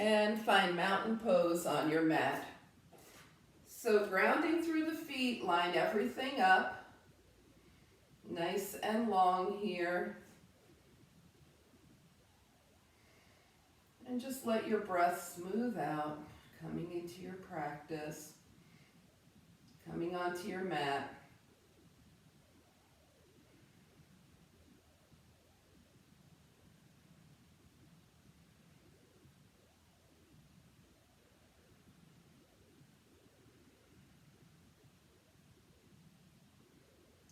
And find mountain pose on your mat. So grounding through the feet, line everything up. Nice and long here. And just let your breath smooth out, coming into your practice, coming onto your mat.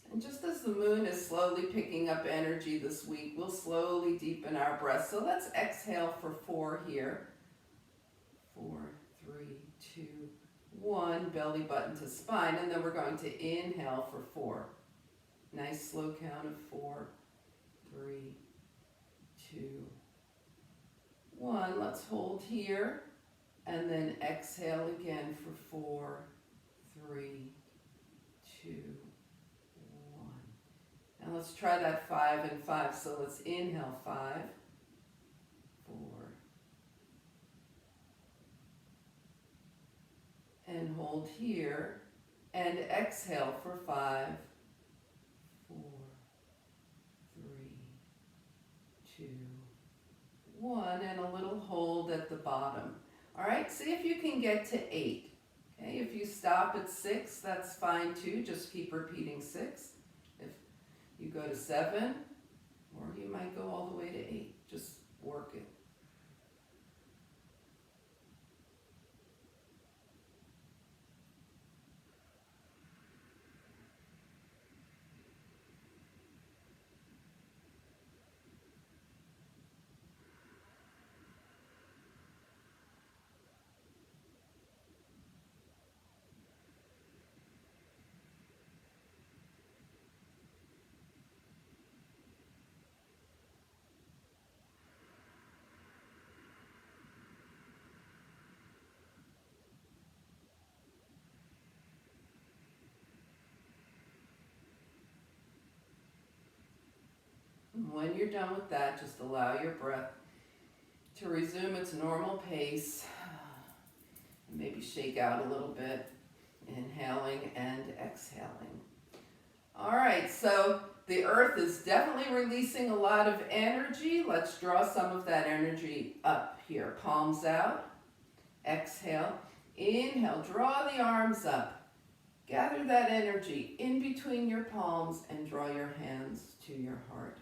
And just as the moon is slowly picking up energy this week, we'll slowly deepen our breath. So let's exhale for 4 here. 4, 3, 2, 1. Belly button to spine. And then we're going to inhale for 4. Nice slow count of 4, 3, 2, 1. Let's hold here. And then exhale again for 4, 3, 2, 1. And let's try that 5 and 5. So let's inhale 5, 4, and hold here, and exhale for 5, 4, 3, 2, 1, and a little hold at the bottom. All right, see if you can get to 8. Okay, if you stop at 6, that's fine too. Just keep repeating 6. If you go to 7, or you might go all the way to 8. Just work it. When you're done with that, just allow your breath to resume its normal pace. Maybe shake out a little bit, inhaling and exhaling. All right, so the earth is definitely releasing a lot of energy. Let's draw some of that energy up here. Palms out, exhale, inhale, draw the arms up. Gather that energy in between your palms and draw your hands to your heart.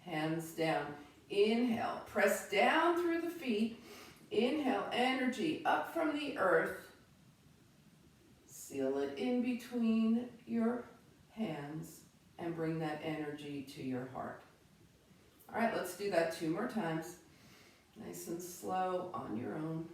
Hands down. Inhale, press down through the feet. Inhale, energy up from the earth. Seal it in between your hands and bring that energy to your heart. All right, let's do that 2 more times. Nice and slow on your own.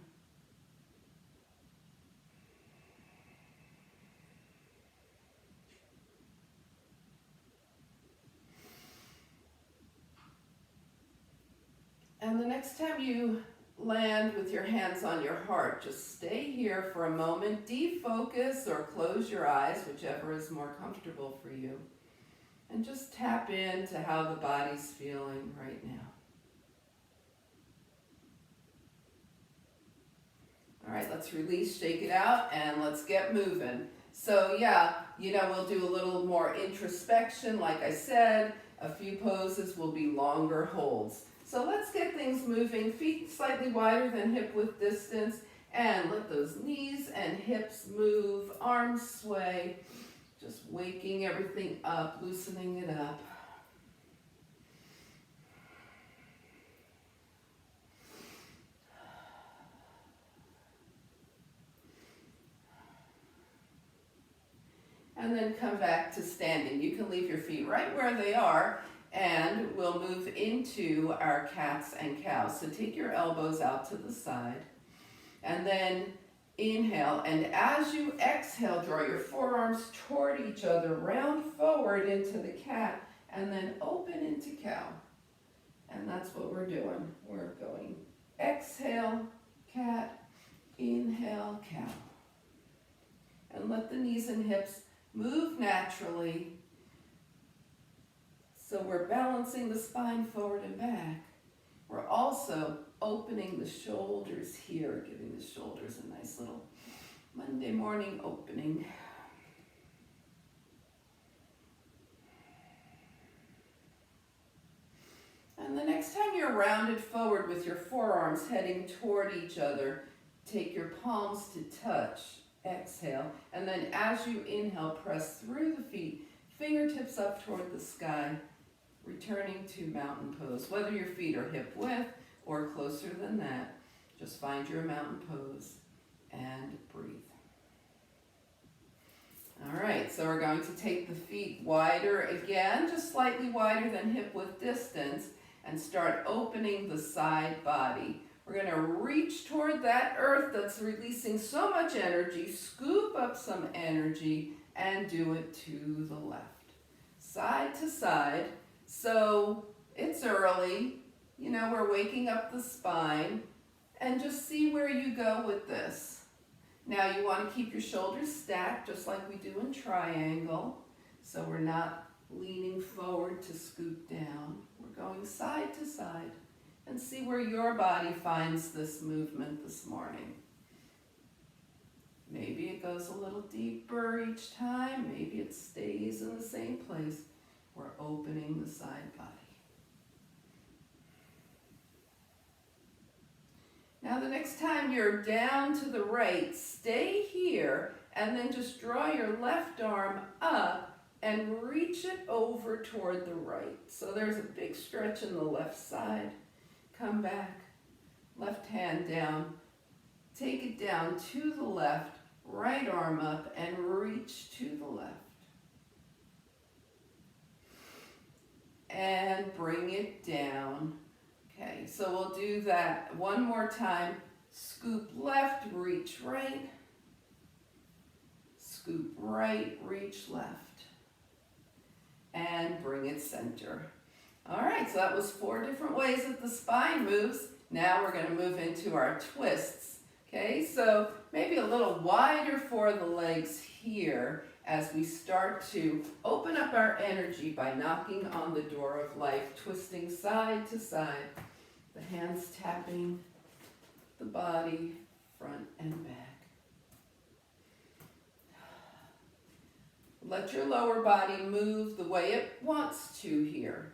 And the next time you land with your hands on your heart, just stay here for a moment, defocus or close your eyes, whichever is more comfortable for you, and just tap into how the body's feeling right now. All right, let's release, shake it out, and let's get moving. So yeah, we'll do a little more introspection, like I said. A few poses will be longer holds. So let's get things moving. Feet slightly wider than hip width distance, and let those knees and hips move, arms sway, just waking everything up, loosening it up. And then come back to standing. You can leave your feet right where they are, and we'll move into our cats and cows. So take your elbows out to the side, and then inhale. And as you exhale, draw your forearms toward each other, round forward into the cat, and then open into cow. And that's what we're doing. We're going exhale, cat, inhale, cow. And let the knees and hips move naturally. So we're balancing the spine forward and back. We're also opening the shoulders here, giving the shoulders a nice little Monday morning opening. And the next time you're rounded forward with your forearms heading toward each other, take your palms to touch. Exhale. And then as you inhale, press through the feet, fingertips up toward the sky, returning to mountain pose. Whether your feet are hip width or closer than that, just find your mountain pose and breathe. All right, so we're going to take the feet wider again, just slightly wider than hip width distance, and start opening the side body. We're going to reach toward that earth that's releasing so much energy, scoop up some energy, and do it to the left. Side to side. So it's early, we're waking up the spine, and just see where you go with this. Now you want to keep your shoulders stacked just like we do in triangle, so we're not leaning forward to scoop down. We're going side to side, and see where your body finds this movement this morning. Maybe it goes a little deeper each time, maybe it stays in the same place. We're opening the side body. Now the next time you're down to the right, stay here and then just draw your left arm up and reach it over toward the right. So there's a big stretch in the left side. Come back, left hand down, take it down to the left, right arm up and reach to the left. And bring it down. Okay, so we'll do that one more time. Scoop left, reach right. Scoop right, reach left. And bring it center. All right, so that was 4 different ways that the spine moves. Now we're going to move into our twists. Okay, so maybe a little wider for the legs here as we start to open up our energy by knocking on the door of life, twisting side to side, the hands tapping the body front and back. Let your lower body move the way it wants to here.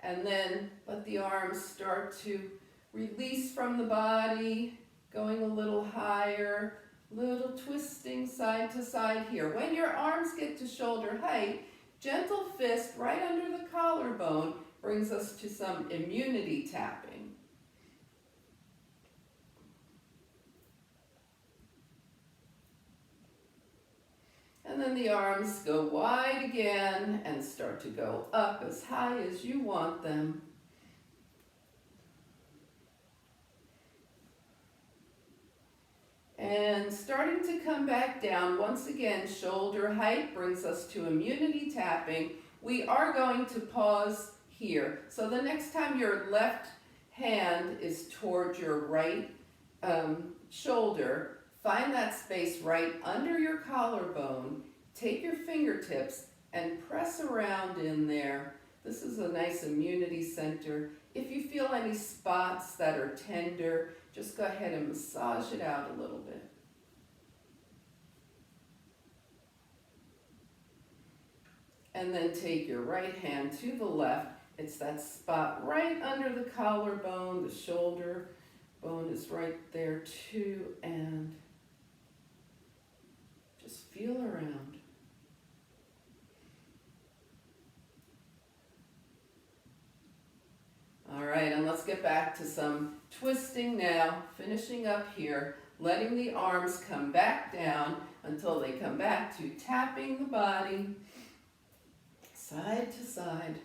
And then let the arms start to release from the body, going a little higher, little twisting side to side here. When your arms get to shoulder height, gentle fist right under the collarbone brings us to some immunity tapping. And then the arms go wide again and start to go up as high as you want them. And starting to come back down, once again, shoulder height brings us to immunity tapping. We are going to pause here. So the next time your left hand is toward your right shoulder, find that space right under your collarbone, take your fingertips and press around in there. This is a nice immunity center. If you feel any spots that are tender, just go ahead and massage it out a little bit. And then take your right hand to the left. It's that spot right under the collarbone. The shoulder bone is right there too. And just feel around. All right, and let's get back to some twisting now, finishing up here, letting the arms come back down until they come back to tapping the body side to side.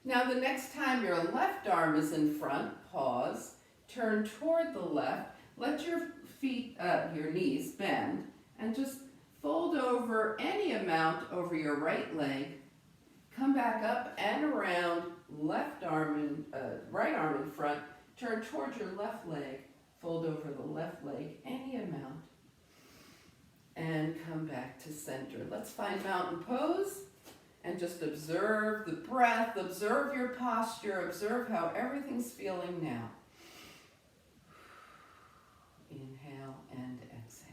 Now the next time your left arm is in front, pause, turn toward the left, let your feet, your knees bend, and just fold over any amount over your right leg. Come back up and around, left arm and right arm in front, turn towards your left leg, fold over the left leg, any amount, and come back to center. Let's find mountain pose. And just observe the breath, observe your posture, observe how everything's feeling now. Inhale and exhale.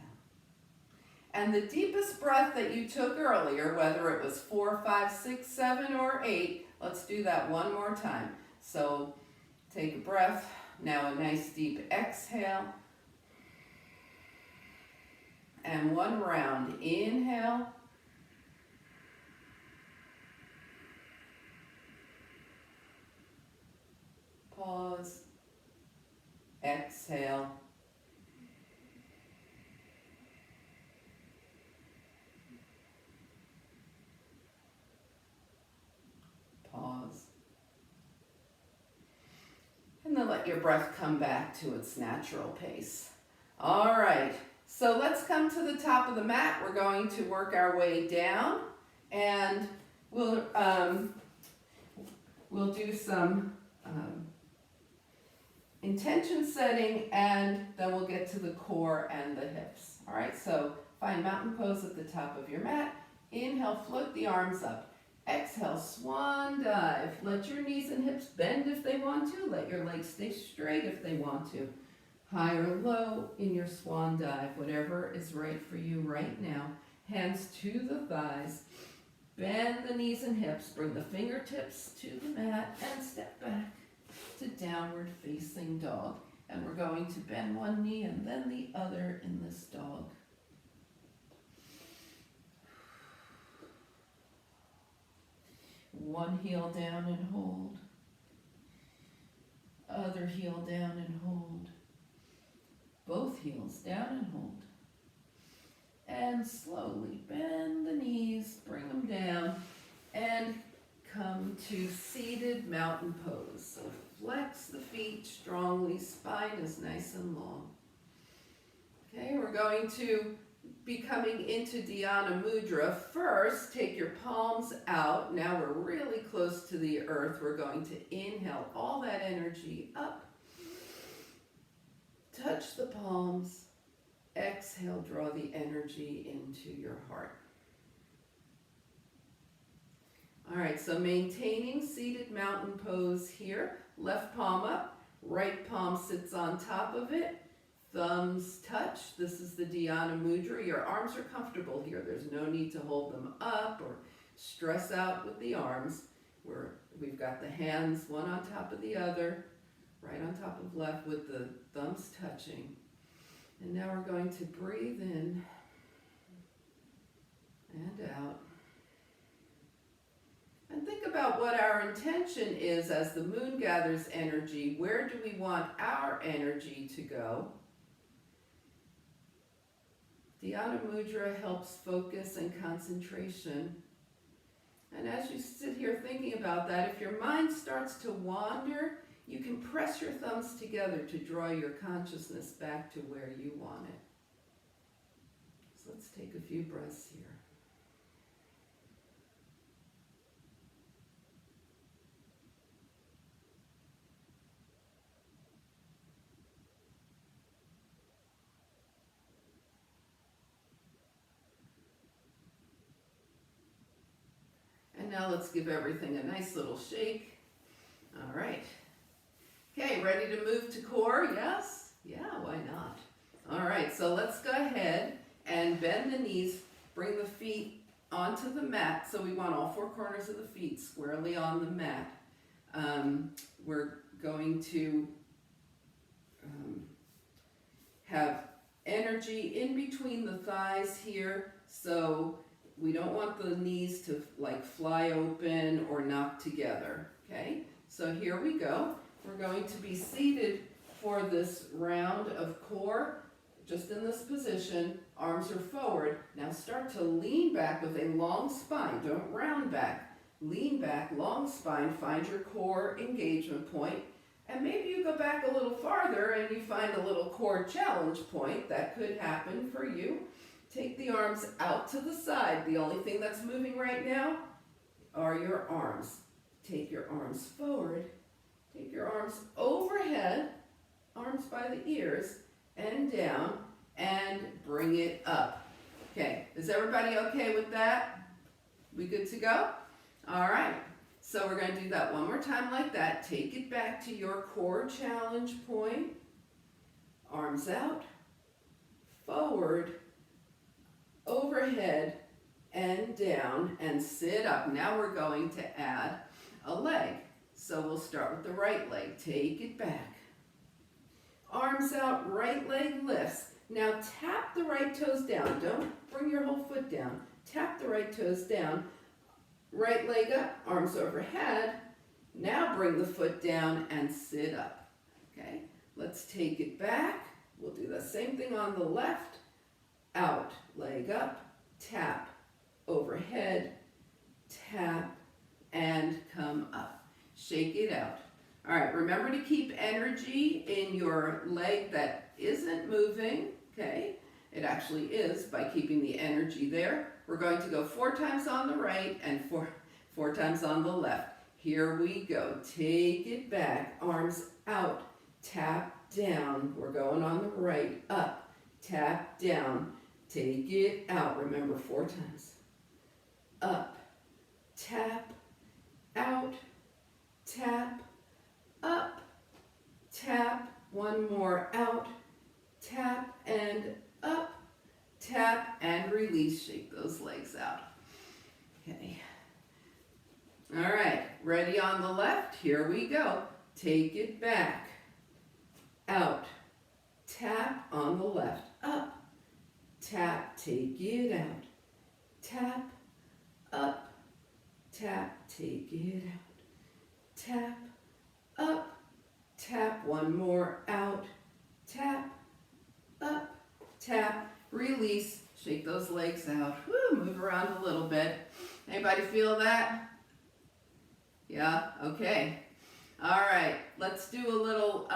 And the deepest breath that you took earlier, whether it was 4, 5, 6, 7, or 8, let's do that one more time. So take a breath, now a nice deep exhale. And one round, inhale. Pause, exhale. Pause. And then let your breath come back to its natural pace. All right, so let's come to the top of the mat. We're going to work our way down, and we'll do some intention setting, and then we'll get to the core and the hips. All right, so find mountain pose at the top of your mat. Inhale, float the arms up. Exhale, swan dive. Let your knees and hips bend if they want to. Let your legs stay straight if they want to. High or low in your swan dive, whatever is right for you right now. Hands to the thighs. Bend the knees and hips. Bring the fingertips to the mat and step back to downward facing dog. And we're going to bend one knee and then the other in this dog. One heel down and hold. Other heel down and hold. Both heels down and hold. And slowly bend the knees, bring them down, and come to seated mountain pose. So flex the feet strongly, spine is nice and long. Okay, we're going to be coming into Dhyana Mudra. First, take your palms out. Now we're really close to the earth. We're going to inhale all that energy up. Touch the palms. Exhale, draw the energy into your heart. All right, so maintaining seated mountain pose here. Left palm up, right palm sits on top of it. Thumbs touch. This is the Dhyana Mudra. Your arms are comfortable here. There's no need to hold them up or stress out with the arms. We've got the hands one on top of the other, right on top of left with the thumbs touching. And now we're going to breathe in and out. And think about what our intention is as the moon gathers energy. Where do we want our energy to go? Dhyana Mudra helps focus and concentration. And as you sit here thinking about that, if your mind starts to wander, you can press your thumbs together to draw your consciousness back to where you want it. So let's take a few breaths here. And now let's give everything a nice little shake. All right. Okay, ready to move to core? Yes? Yeah, why not? All right, so let's go ahead and bend the knees, bring the feet onto the mat. So we want all four corners of the feet squarely on the mat. We're going to have energy in between the thighs here, so we don't want the knees to like fly open or knock together, okay? So here we go. We're going to be seated for this round of core, just in this position. Arms are forward. Now start to lean back with a long spine. Don't round back. Lean back, long spine. Find your core engagement point. And maybe you go back a little farther and you find a little core challenge point. That could happen for you. Take the arms out to the side. The only thing that's moving right now are your arms. Take your arms forward. Take your arms overhead, arms by the ears, and down, and bring it up. Okay, is everybody okay with that? We good to go? All right, so we're going to do that one more time like that. Take it back to your core challenge point. Arms out, forward, overhead, and down, and sit up. Now we're going to add a leg. So we'll start with the right leg. Take it back. Arms out, right leg lifts. Now tap the right toes down. Don't bring your whole foot down. Tap the right toes down. Right leg up, arms overhead. Now bring the foot down and sit up. Okay, let's take it back. We'll do the same thing on the left. Out, leg up, tap, overhead, tap, and come up. Shake it out. All right, remember to keep energy in your leg that isn't moving, okay? It actually is by keeping the energy there. We're going to go 4 times on the right and four times on the left. Here we go. Take it back, arms out, tap down. We're going on the right, up, tap down. Take it out. Remember, 4 times. Up, tap, out, tap, up, tap, one more, out, tap, and up, tap, and release. Shake those legs out. Okay. All right, ready on the left? Here we go. Take it back, out, tap on the left, up, tap, take it out, tap, up, tap, take it out, tap, up, tap, one more, out, tap, up, tap, release, shake those legs out. Woo, move around a little bit. Anybody feel that? Yeah, okay. All right, let's do a little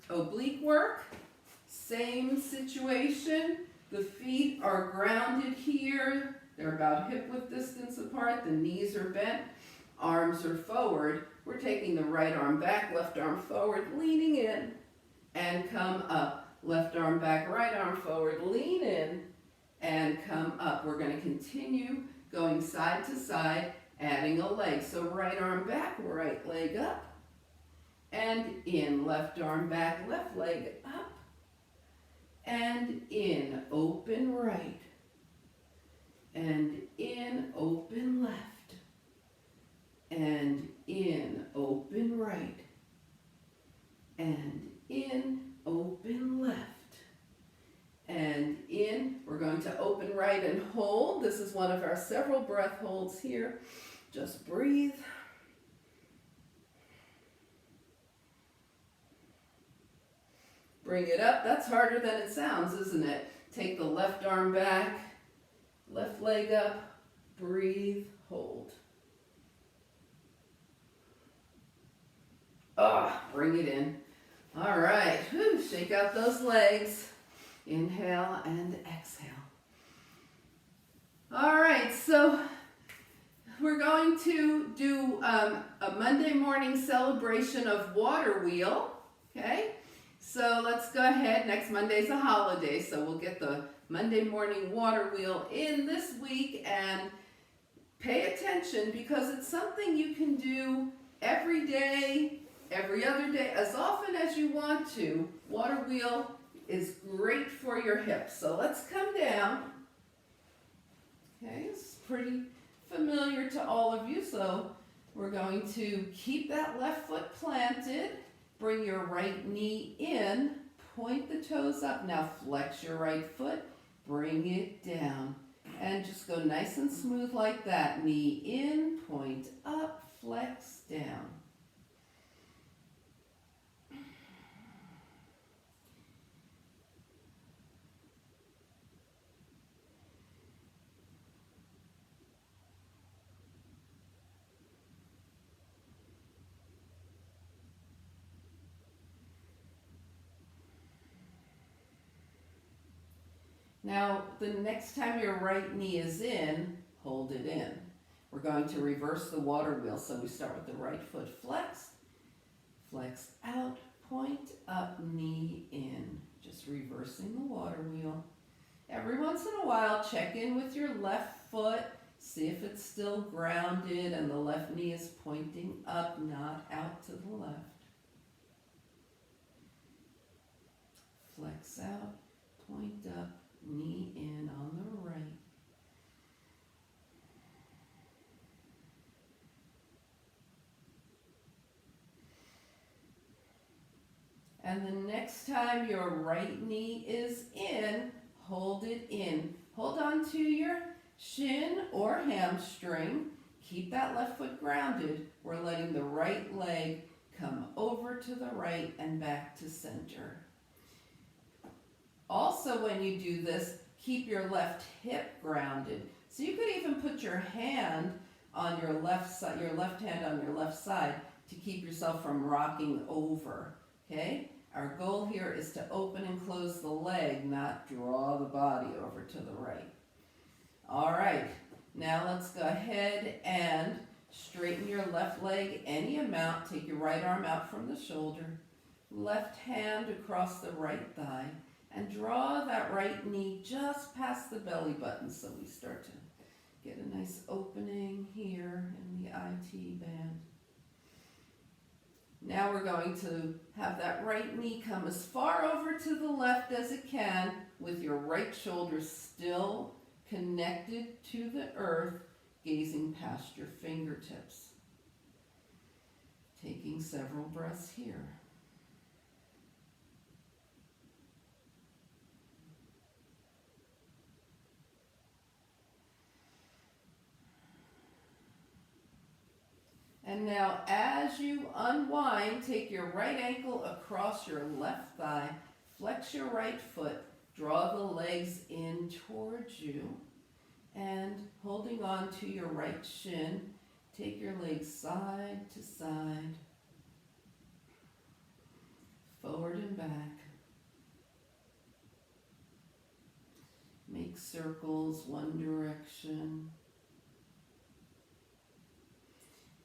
oblique work. Same situation. The feet are grounded here. They're about hip width distance apart. The knees are bent. Arms are forward. We're taking the right arm back, left arm forward, leaning in, and come up. Left arm back, right arm forward, lean in, and come up. We're going to continue going side to side, adding a leg. So right arm back, right leg up, and in. Left arm back, left leg up, and in. Open right, and in, open left, and in, open right, and in, open left, and in. We're going to open right and hold. This is one of our several breath holds here. Just breathe. Bring it up. That's harder than it sounds, isn't it? Take the left arm back, left leg up, breathe, hold. Bring it in. All right, whew, shake out those legs. Inhale and exhale. All right, so we're going to do a Monday morning celebration of water wheel, okay? So let's go ahead. Next Monday's a holiday, so we'll get the Monday morning water wheel in this week, and pay attention because it's something you can do every day, every other day, as often as you want to. Water wheel is great for your hips. So let's come down. Okay, it's pretty familiar to all of you, so we're going to keep that left foot planted. Bring your right knee in, point the toes up. Now flex your right foot, bring it down. And just go nice and smooth like that. Knee in, point up, flex down. Now, the next time your right knee is in, hold it in. We're going to reverse the water wheel. So we start with the right foot flexed, flex out, point up, knee in. Just reversing the water wheel. Every once in a while, check in with your left foot. See if it's still grounded and the left knee is pointing up, not out to the left. Flex out, point up, knee in on the right. And the next time your right knee is in, hold it in. Hold on to your shin or hamstring. Keep that left foot grounded. We're letting the right leg come over to the right and back to center. Also, when you do this, keep your left hip grounded. So you could even put your hand on your left side, your left hand on your left side to keep yourself from rocking over. Okay? Our goal here is to open and close the leg, not draw the body over to the right. All right, now let's go ahead and straighten your left leg any amount. Take your right arm out from the shoulder, left hand across the right thigh, and draw that right knee just past the belly button so we start to get a nice opening here in the IT band. Now we're going to have that right knee come as far over to the left as it can with your right shoulder still connected to the earth, gazing past your fingertips. Taking several breaths here. And now as you unwind, take your right ankle across your left thigh, flex your right foot, draw the legs in towards you, and holding on to your right shin, take your legs side to side, forward and back. Make circles one direction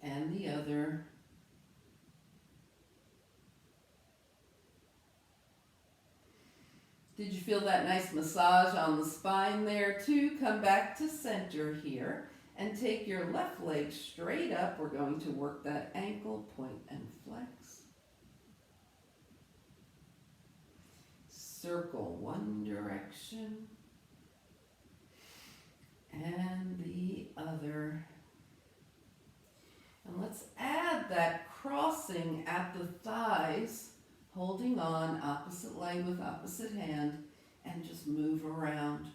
and the other. Did you feel that nice massage on the spine there too? Come back to center here and take your left leg straight up. We're going to work that ankle, point and flex. Circle one direction and the other. And let's add that crossing at the thighs, holding on, opposite leg with opposite hand, and just move around.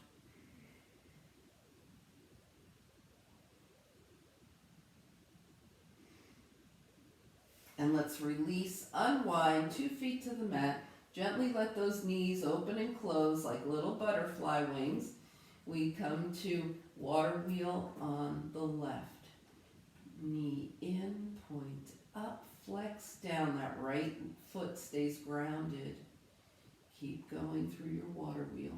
And let's release, unwind, 2 feet to the mat. Gently let those knees open and close like little butterfly wings. We come to water wheel on the left. Knee in, point up, flex down. That right foot stays grounded. Keep going through your water wheel.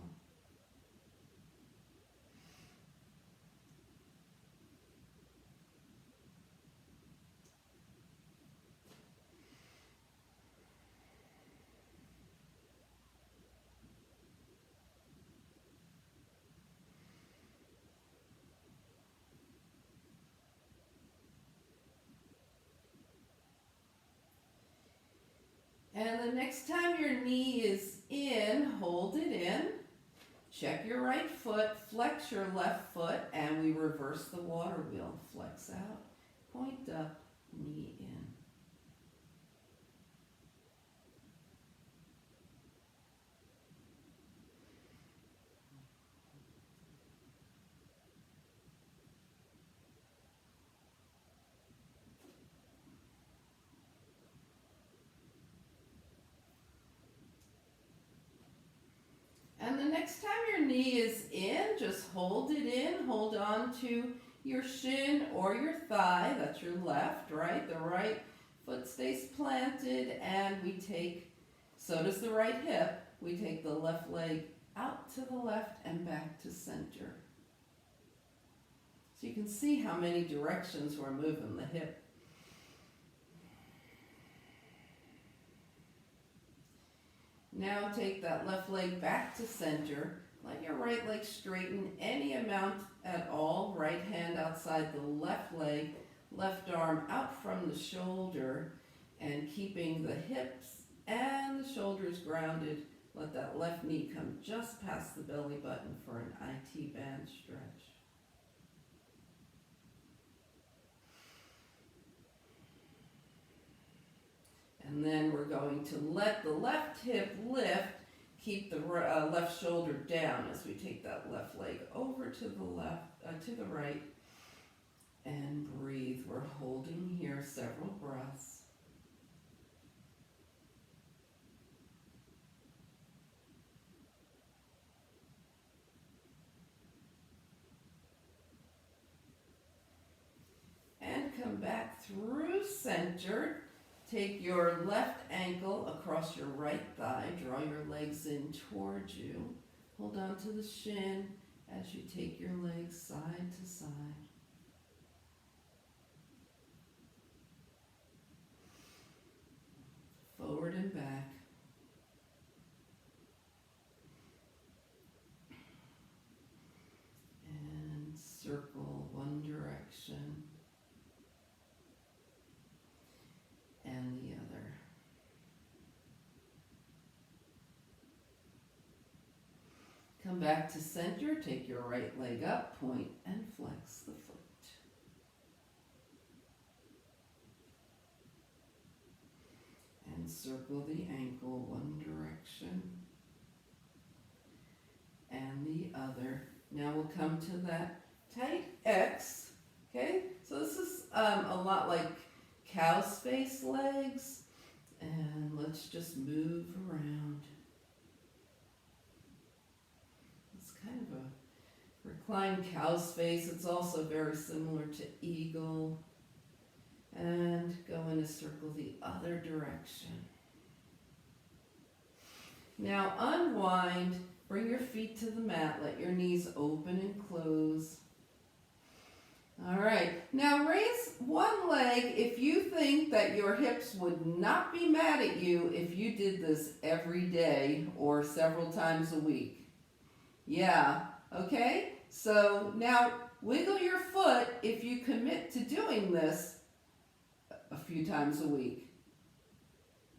And the next time your knee is in, hold it in. Check your right foot, flex your left foot, and we reverse the water wheel. Flex out, point up, knee in. And the next time your knee is in, just hold it in. Hold on to your shin or your thigh. That's your left, right? The right foot stays planted, and we take, so does the right hip. We take the left leg out to the left and back to center. So you can see how many directions we're moving the hip. Now take that left leg back to center. Let your right leg straighten any amount at all. Right hand outside the left leg, left arm out from the shoulder, and keeping the hips and the shoulders grounded. Let that left knee come just past the belly button for an IT band stretch. And then we're going to let the left hip lift, keep the left shoulder down as we take that left leg over to the left, to the right, and breathe. We're holding here several breaths. And come back through center. Take your left ankle across your right thigh. Draw your legs in towards you. Hold on to the shin as you take your legs side to side. Forward and back. And circle one direction and the other. Come back to center, take your right leg up, point and flex the foot. And circle the ankle one direction and the other. Now we'll come to that tight X, okay? So this is a lot like cow space legs, and let's just move around. It's kind of a reclined cow space. It's also very similar to eagle. And go in a circle the other direction. Now unwind, bring your feet to the mat, let your knees open and close. All right, now raise one leg if you think that your hips would not be mad at you if you did this every day or several times a week. Yeah, okay? So now wiggle your foot if you commit to doing this a few times a week.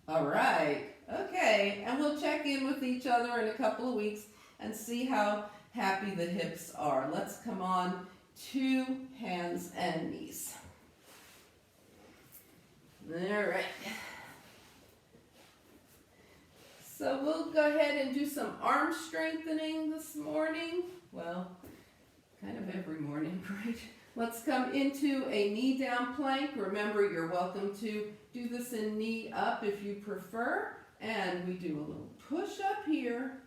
All right, okay, and we'll check in with each other in a couple of weeks and see how happy the hips are. Let's come on to hands and knees. All right. So we'll go ahead and do some arm strengthening this morning. Well, kind of every morning, right? Let's come into a knee down plank. Remember, you're welcome to do this in knee up if you prefer. And we do a little push up here,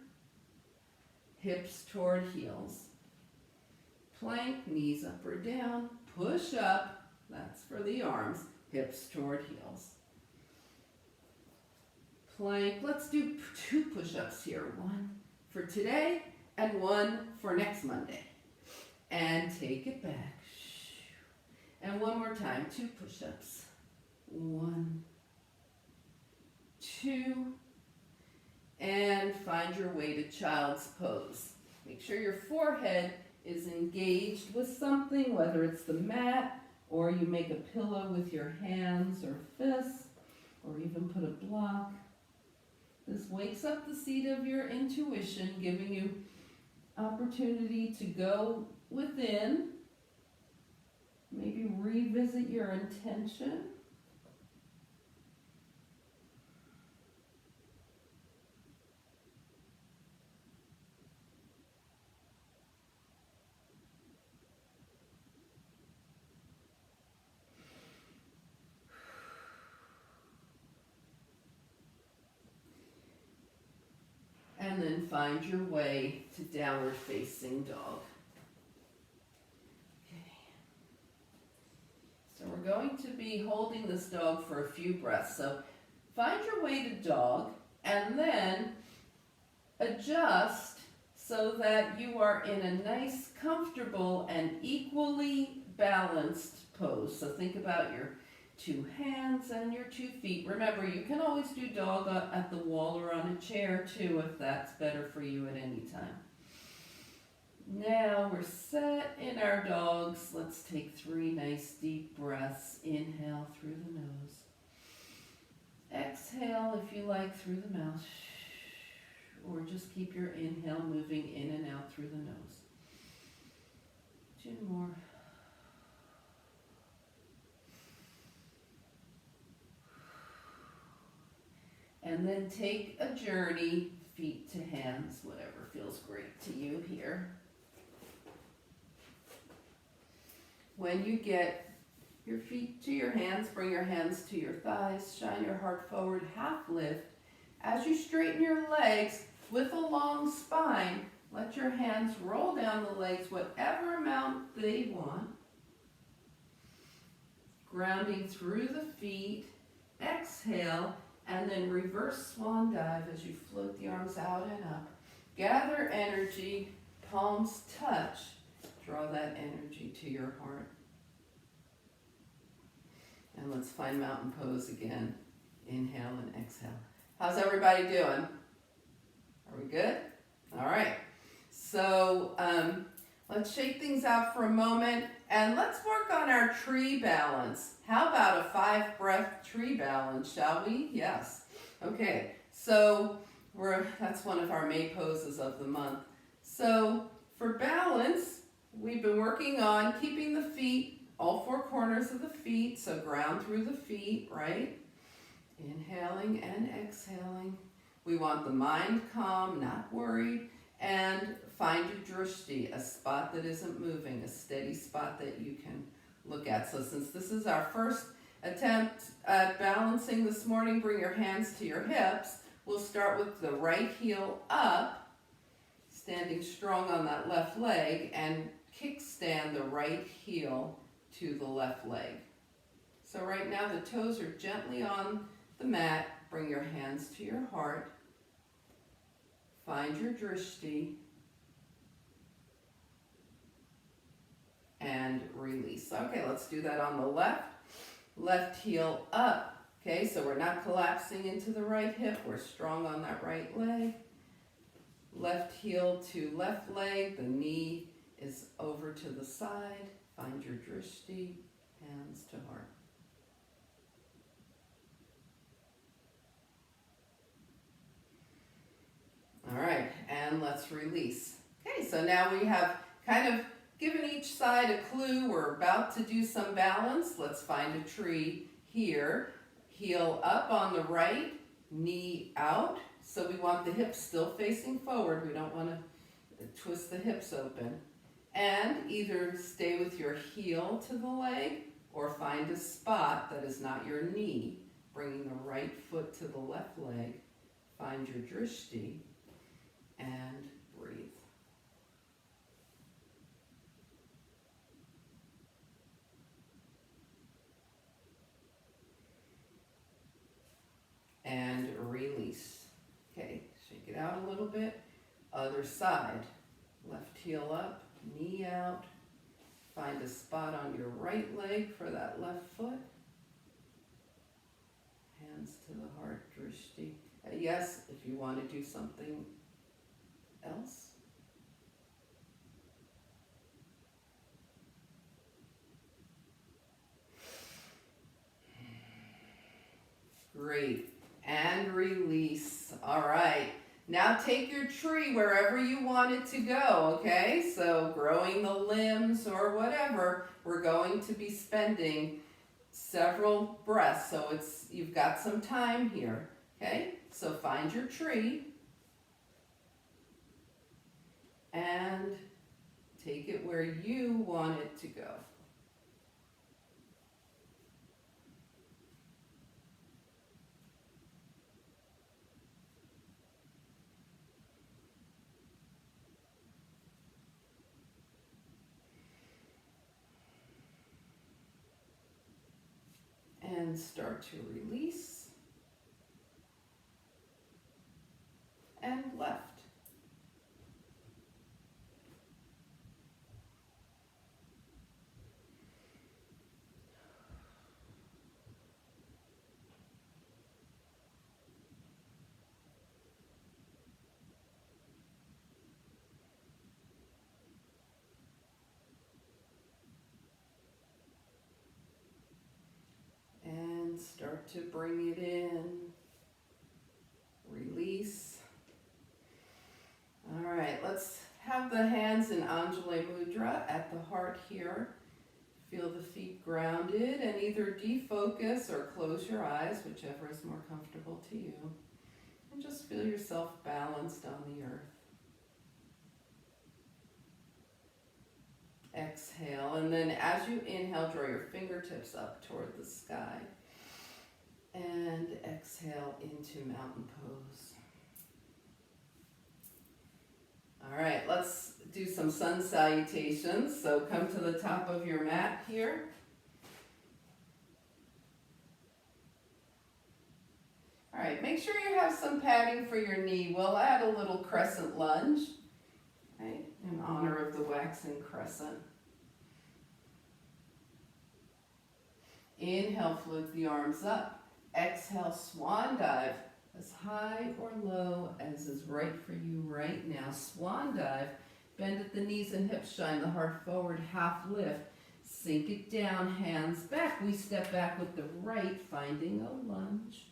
hips toward heels. Plank, knees up or down, push up, that's for the arms, hips toward heels. Plank, let's do 2 push-ups here. 1 for today and 1 for next Monday. And take it back. And one more time, 2 push-ups. 1, 2, and find your way to child's pose. Make sure your forehead is engaged with something, whether it's the mat, or you make a pillow with your hands or fists, or even put a block. This wakes up the seat of your intuition, giving you opportunity to go within. Maybe revisit your intention. And then find your way to downward facing dog. So we're going to be holding this dog for a few breaths. So find your way to dog and then adjust so that you are in a nice, comfortable, and equally balanced pose. So think about your 2 hands and your 2 feet. Remember, you can always do dog at the wall or on a chair too if that's better for you at any time. Now we're set in our dogs. Let's take 3 nice deep breaths. Inhale through the nose. Exhale if you like through the mouth. Or just keep your inhale moving in and out through the nose. 2 more. And then take a journey, feet to hands, whatever feels great to you here. When you get your feet to your hands, bring your hands to your thighs, shine your heart forward, half lift. As you straighten your legs with a long spine, let your hands roll down the legs whatever amount they want. Grounding through the feet, exhale, and then reverse swan dive as you float the arms out and up. Gather energy, palms touch. Draw that energy to your heart. And let's find mountain pose again. Inhale and exhale. How's everybody doing? Are we good? All right. So let's shake things out for a moment and let's work on our tree balance. How about a 5-breath tree balance, shall we? Yes. Okay. So that's one of our May poses of the month. So for balance, we've been working on keeping the feet, all 4 corners of the feet, so ground through the feet, right? Inhaling and exhaling. We want the mind calm, not worried, and find your drishti, a spot that isn't moving, a steady spot that you can look at. So since this is our first attempt at balancing this morning, bring your hands to your hips. We'll start with the right heel up, standing strong on that left leg, and kickstand the right heel to the left leg. So right now the toes are gently on the mat. Bring your hands to your heart. Find your drishti. And release. Okay, let's do that on the left. Left heel up. Okay, so we're not collapsing into the right hip. We're strong on that right leg. Left heel to left leg. The knee is over to the side. Find your drishti. Hands to heart. All right, and let's release. Okay, so now we have kind of given each side a clue. We're about to do some balance. Let's find a tree here. Heel up on the right, knee out. So we want the hips still facing forward. We don't want to twist the hips open. And either stay with your heel to the leg or find a spot that is not your knee, bringing the right foot to the left leg. Find your drishti and breathe. And release. Okay, shake it out a little bit. Other side. Left heel up, knee out. Find a spot on your right leg for that left foot. Hands to the heart, drishti. Yes, if you want to do something else. Great. And release. All right. Now take your tree wherever you want it to go, okay? So growing the limbs or whatever, we're going to be spending several breaths. So you've got some time here, okay? So find your tree and take it where you want it to go. And start to release. And left. to bring it in. Release. All right, let's have the hands in Anjali Mudra at the heart here. Feel the feet grounded and either defocus or close your eyes, whichever is more comfortable to you. And just feel yourself balanced on the earth. Exhale, and then as you inhale, draw your fingertips up toward the sky. And exhale into mountain pose. All right, let's do some sun salutations. So come to the top of your mat here. All right, make sure you have some padding for your knee. We'll add a little crescent lunge, right, in honor of the waxing crescent. Inhale, float the arms up. Exhale, swan dive as high or low as is right for you right now. Swan dive, bend at the knees and hips, shine the heart forward, half lift. Sink it down, hands back. We step back with the right, finding a lunge.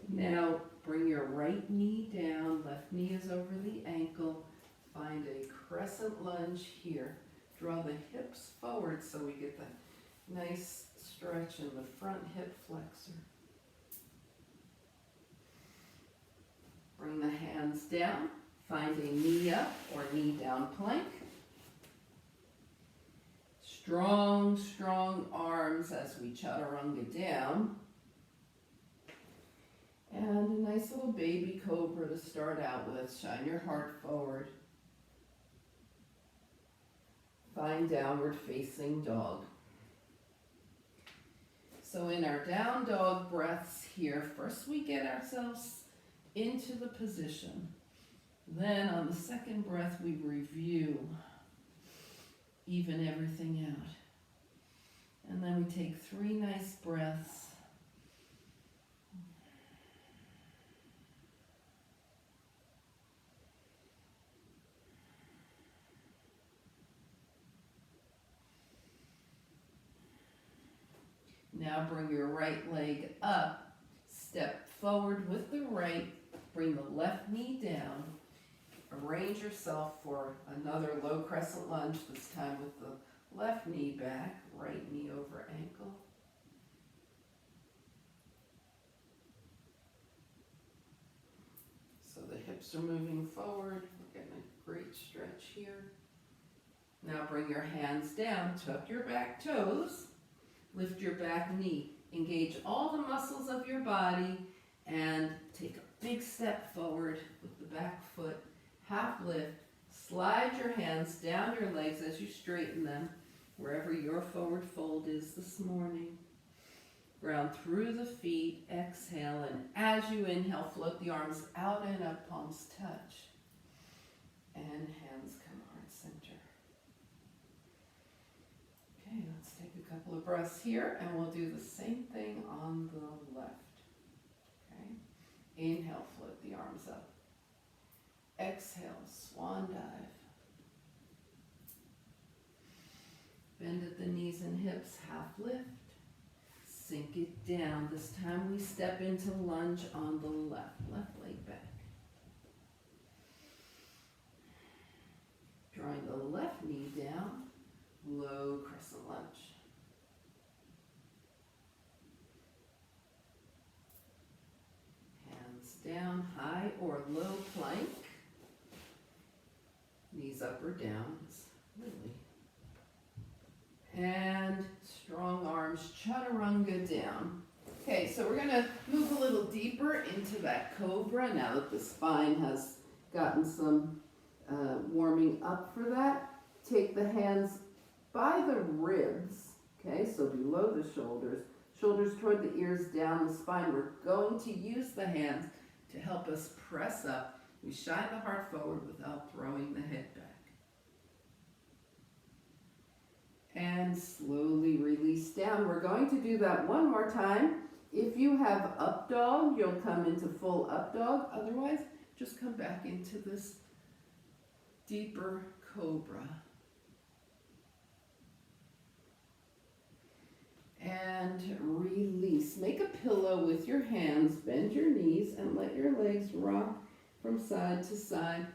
Now bring your right knee down, left knee is over the ankle. Find a crescent lunge here. Draw the hips forward so we get that nice stretch in the front hip flexor. Bring the hands down. Find a knee up or knee down plank. Strong, strong arms as we chaturanga down. And a nice little baby cobra to start out with. Shine your heart forward. Find downward facing dog. So in our down dog breaths here, first we get ourselves into the position. Then on the second breath we review, even everything out. And then we take 3 nice breaths. Now bring your right leg up, step forward with the right, bring the left knee down, arrange yourself for another low crescent lunge, this time with the left knee back, right knee over ankle. So the hips are moving forward, we're getting a great stretch here. Now bring your hands down, tuck your back toes. Lift your back knee. Engage all the muscles of your body and take a big step forward with the back foot. Half lift. Slide your hands down your legs as you straighten them, wherever your forward fold is this morning. Ground through the feet. Exhale, and as you inhale, float the arms out and up, palms touch. And hands come heart center. Okay, let's take a couple of breaths here, and we'll do the same thing on the left. Okay, inhale, float the arms up. Exhale, swan dive. Bend at the knees and hips, half lift. Sink it down. This time we step into lunge on the left leg back. Drawing the left knee down. Low crescent lunge. Hands down, high or low plank. Knees up or down, it's Lily. And strong arms, chaturanga down. Okay, so we're gonna move a little deeper into that cobra now that the spine has gotten some warming up for that. Take the hands by the ribs, okay, so below the shoulders, shoulders toward the ears, down the spine. We're going to use the hands to help us press up. We shine the heart forward without throwing the head back. And slowly release down. We're going to do that one more time. If you have up dog, you'll come into full up dog. Otherwise, just come back into this deeper cobra. And release. Make a pillow with your hands, bend your knees, and let your legs rock from side to side.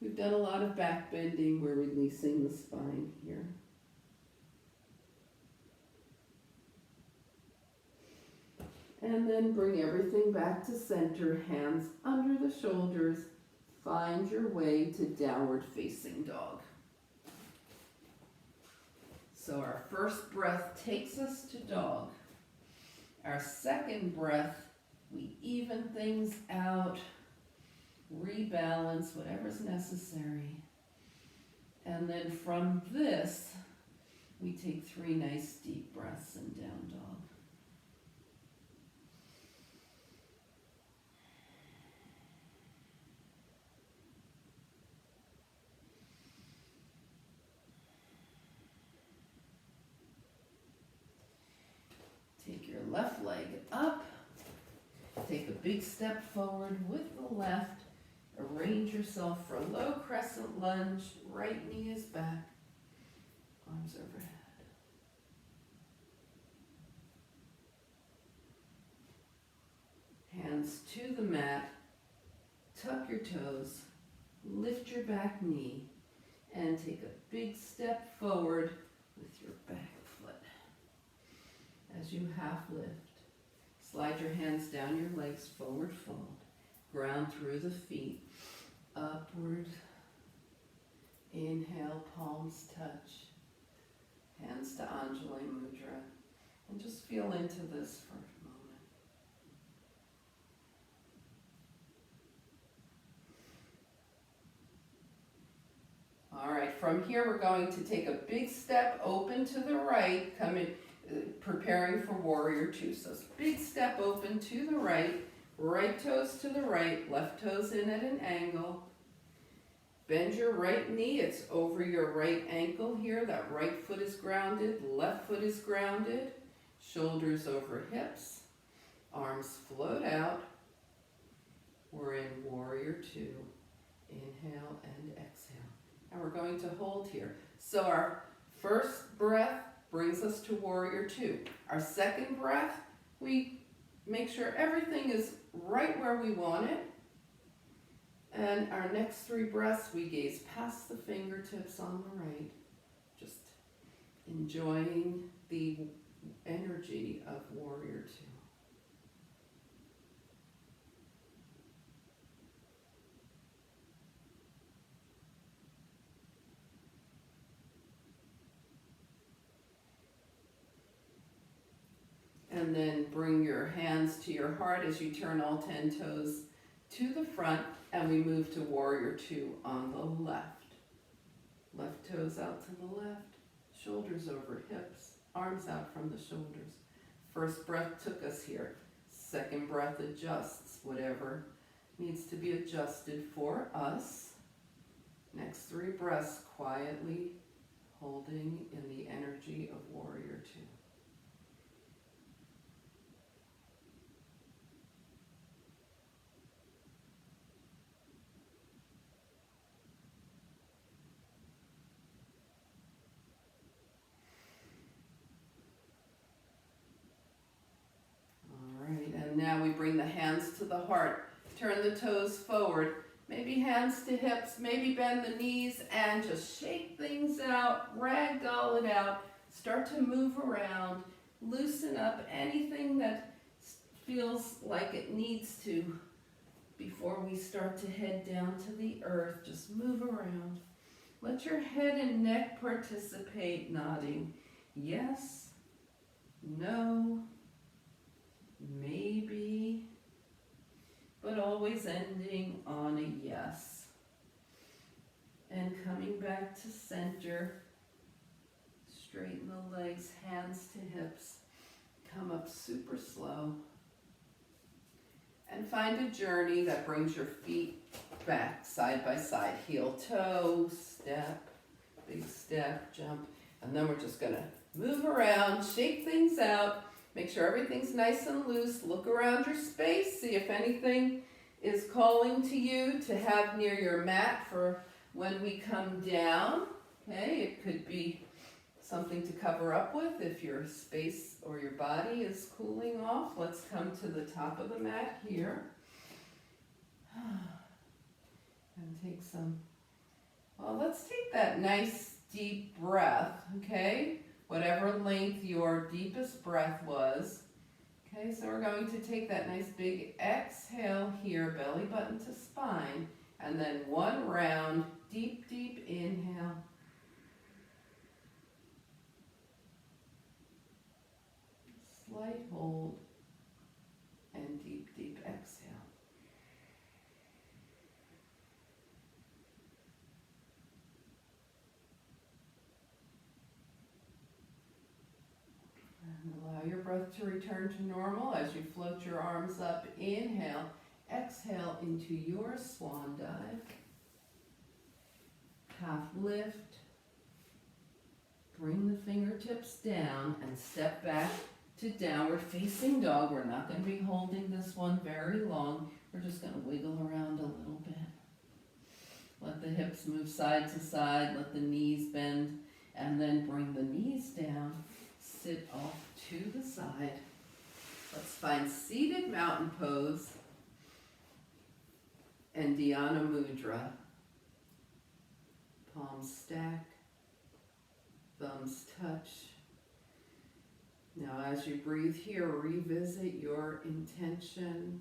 We've done a lot of back bending. We're releasing the spine here. And then bring everything back to center, hands under the shoulders. Find your way to downward facing dog. So our first breath takes us to dog. Our second breath, we even things out, rebalance whatever's necessary. And then from this, we take 3 nice deep breaths in down dog. Take your left leg up, take a big step forward with the left, arrange yourself for a low crescent lunge, right knee is back, arms overhead. Hands to the mat, tuck your toes, lift your back knee, and take a big step forward with your back foot. As you half lift, slide your hands down your legs, forward fold, ground through the feet, upward, inhale, palms touch, hands to Anjali Mudra, and just feel into this for a moment. All right, from here we're going to take a big step open to the right, preparing for warrior 2. So big step open to the right toes to the right, left toes in at an angle. Bend your right knee, it's over your right ankle here. That right foot is grounded, left foot is grounded. Shoulders over hips, arms float out. We're in warrior 2. Inhale and exhale. And we're going to hold here. So our first breath brings us to warrior 2. Our second breath, we make sure everything is right where we want it. And our next 3 breaths, we gaze past the fingertips on the right, just enjoying the energy of warrior 2. And then bring your hands to your heart as you turn all 10 toes to the front, and we move to warrior 2 on the left. Left toes out to the left, shoulders over hips, arms out from the shoulders. First breath took us here. Second breath adjusts whatever needs to be adjusted for us. Next 3 breaths quietly holding in the energy of warrior 2. Now we bring the hands to the heart, turn the toes forward, maybe hands to hips, maybe bend the knees, and just shake things out, ragdoll it out, start to move around, loosen up anything that feels like it needs to before we start to head down to the earth. Just move around. Let your head and neck participate, nodding yes, no, maybe, but always ending on a yes. And coming back to center, straighten the legs, hands to hips, come up super slow, and find a journey that brings your feet back side by side, heel toe, step, big step, jump, and then we're just gonna move around, shake things out. Make sure everything's nice and loose. Look around your space. See if anything is calling to you to have near your mat for when we come down. Okay, it could be something to cover up with if your space or your body is cooling off. Let's come to the top of the mat here. And take some, well, let's take that nice deep breath, okay? Whatever length your deepest breath was. Okay, so we're going to take that nice big exhale here, belly button to spine, and then one round, deep, deep inhale. Slight hold, and deep, deep exhale. And allow your breath to return to normal as you float your arms up. Inhale, exhale into your swan dive. Half lift. Bring the fingertips down and step back to downward facing dog. We're not going to be holding this one very long. We're just going to wiggle around a little bit. Let the hips move side to side. Let the knees bend. And then bring the knees down. Sit off to the side. Let's find seated mountain pose and Dhyana Mudra. Palms stack. Thumbs touch. Now as you breathe here, revisit your intention.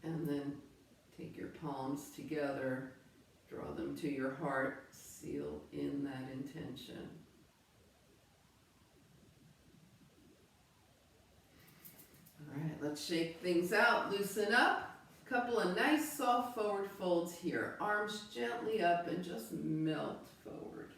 And then take your palms together, draw them to your heart, seal in that intention. All right, let's shake things out, loosen up. Couple of nice soft forward folds here. Arms gently up and just melt forward.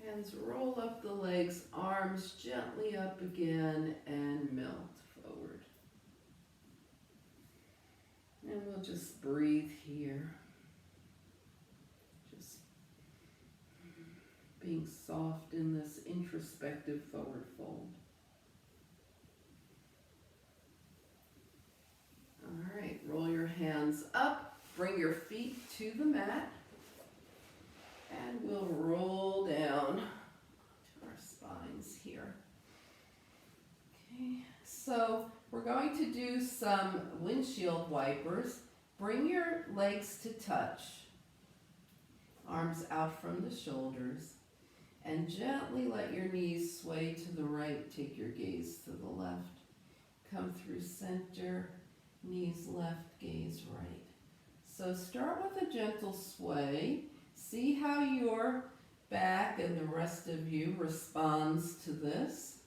Hands roll up the legs, arms gently up again and melt forward. And we'll just breathe here. Just being soft in this introspective forward fold. All right, roll your hands up, bring your feet to the mat. And we'll roll down to our spines here. Okay, so we're going to do some windshield wipers. Bring your legs to touch, arms out from the shoulders, and gently let your knees sway to the right. Take your gaze to the left. Come through center, knees left, gaze right. So start with a gentle sway. See how your back and the rest of you responds to this.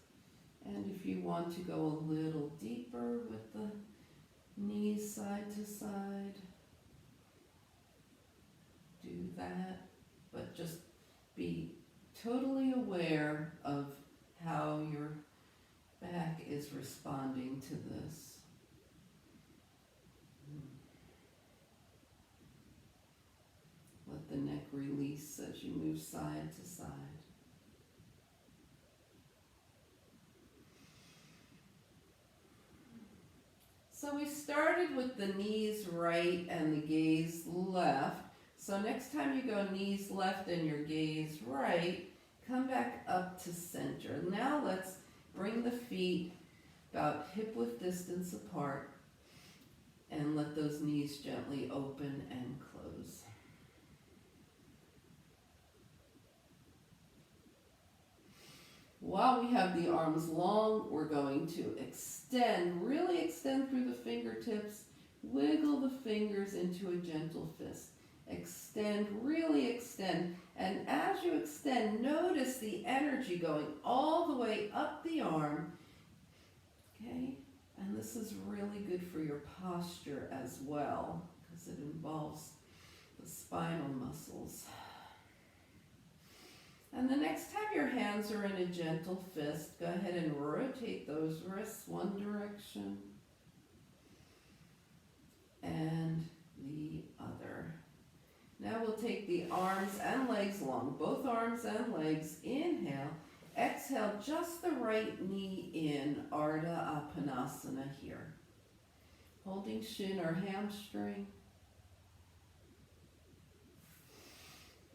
And if you want to go a little deeper with the knees side to side, do that. But just be totally aware of how your back is responding to this. Let the neck release as you move side to side. So we started with the knees right and the gaze left. So next time you go knees left and your gaze right, come back up to center. Now let's bring the feet about hip-width distance apart and let those knees gently open and close. While we have the arms long, we're going to extend, really extend through the fingertips, wiggle the fingers into a gentle fist. Extend, really extend, and as you extend, notice the energy going all the way up the arm, okay? And this is really good for your posture as well, because it involves the spinal muscles. And the next time your hands are in a gentle fist, go ahead and rotate those wrists one direction and the other. Now Now we'll take the arms and legs long, both arms and legs. Inhale. Exhale, just the right knee in, Ardha Appanasana here. Holding shin or hamstring.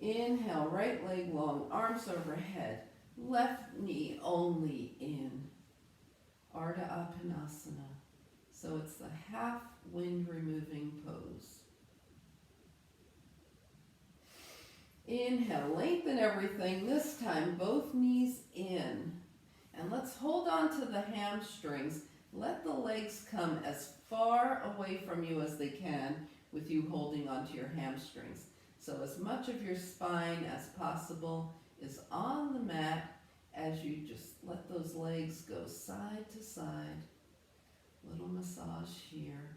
Inhale, right leg long, arms overhead. Left knee only in, Ardha Appanasana. So it's the half wind removing pose. Inhale, lengthen everything. This time, both knees in. And let's hold on to the hamstrings. Let the legs come as far away from you as they can with you holding onto your hamstrings. So as much of your spine as possible is on the mat as you just let those legs go side to side. Little massage here.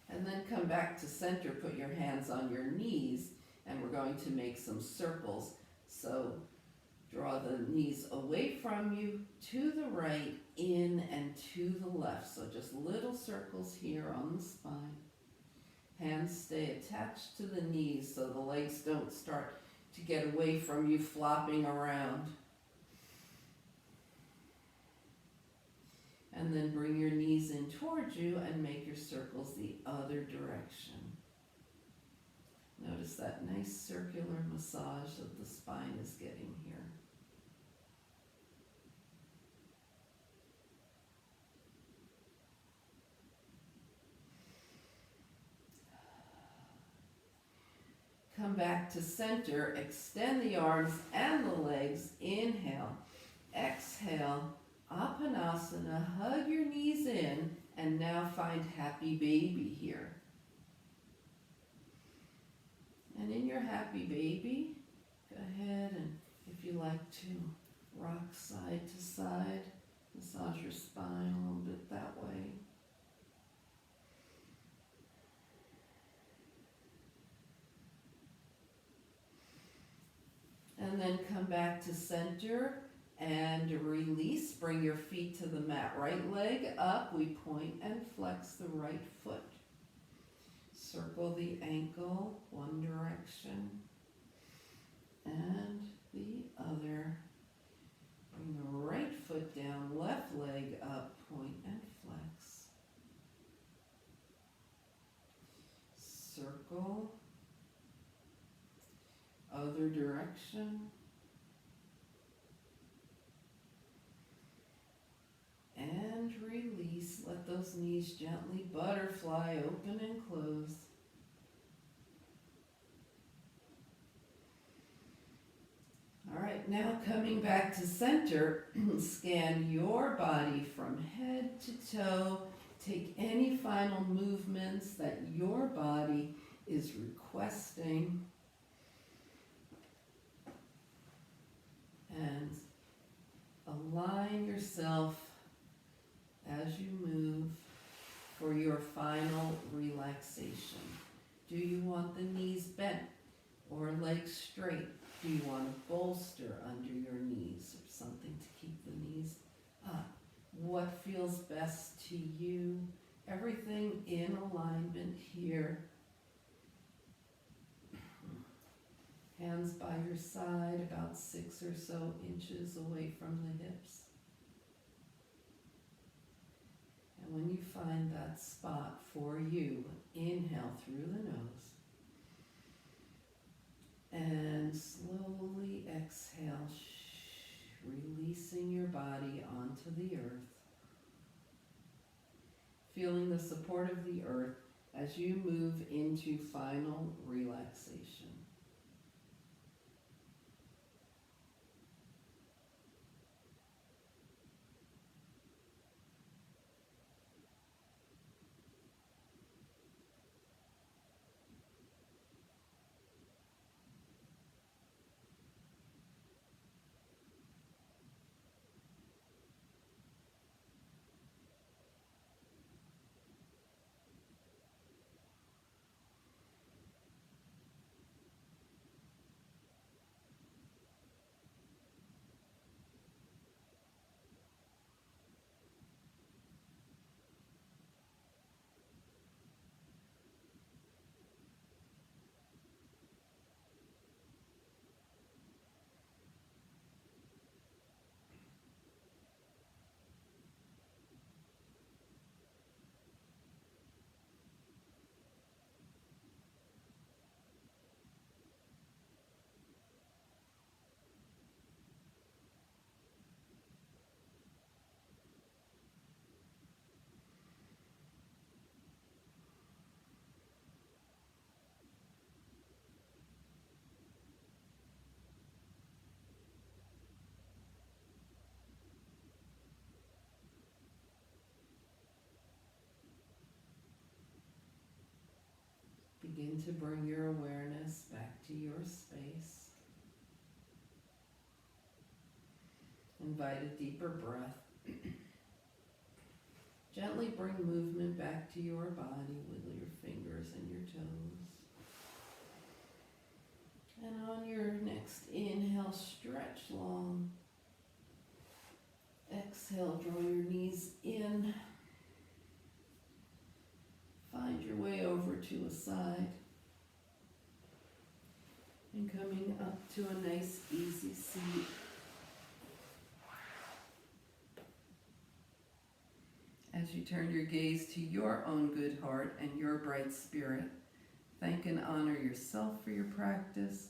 And then come back to center, put your hands on your knees, and we're going to make some circles. So draw the knees away from you, to the right, in and to the left. So just little circles here on the spine. Hands stay attached to the knees so the legs don't start to get away from you, flopping around. And then bring your knees in towards you and make your circles the other direction. Notice that nice circular massage that the spine is getting here. Come back to center, extend the arms and the legs. Inhale, exhale. Appanasana, hug your knees in, and now find happy baby here. And in your happy baby, go ahead and if you like to rock side to side, massage your spine a little bit that way. And then come back to center. And release, bring your feet to the mat. Right leg up, we point and flex the right foot. Circle the ankle, one direction and the other. Bring the right foot down, left leg up, point and flex. Circle, other direction. And release. Let those knees gently butterfly, open and close. All right, now coming back to center, scan your body from head to toe. Take any final movements that your body is requesting. And align yourself as you move for your final relaxation. Do you want the knees bent or legs straight? Do you want a bolster under your knees or something to keep the knees up? What feels best to you? Everything in alignment here. Hands by your side, about 6 or so inches away from the hips. And when you find that spot for you, inhale through the nose. And slowly exhale, releasing your body onto the earth. Feeling the support of the earth as you move into final relaxation. Begin to bring your awareness back to your space. Invite a deeper breath. Gently bring movement back to your body. Wiggle your fingers and your toes. And on your next inhale, stretch long. Exhale, draw your knees in. Find your way over to a side. And coming up to a nice, easy seat. As you turn your gaze to your own good heart and your bright spirit, thank and honor yourself for your practice,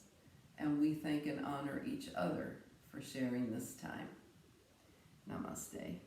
and we thank and honor each other for sharing this time. Namaste.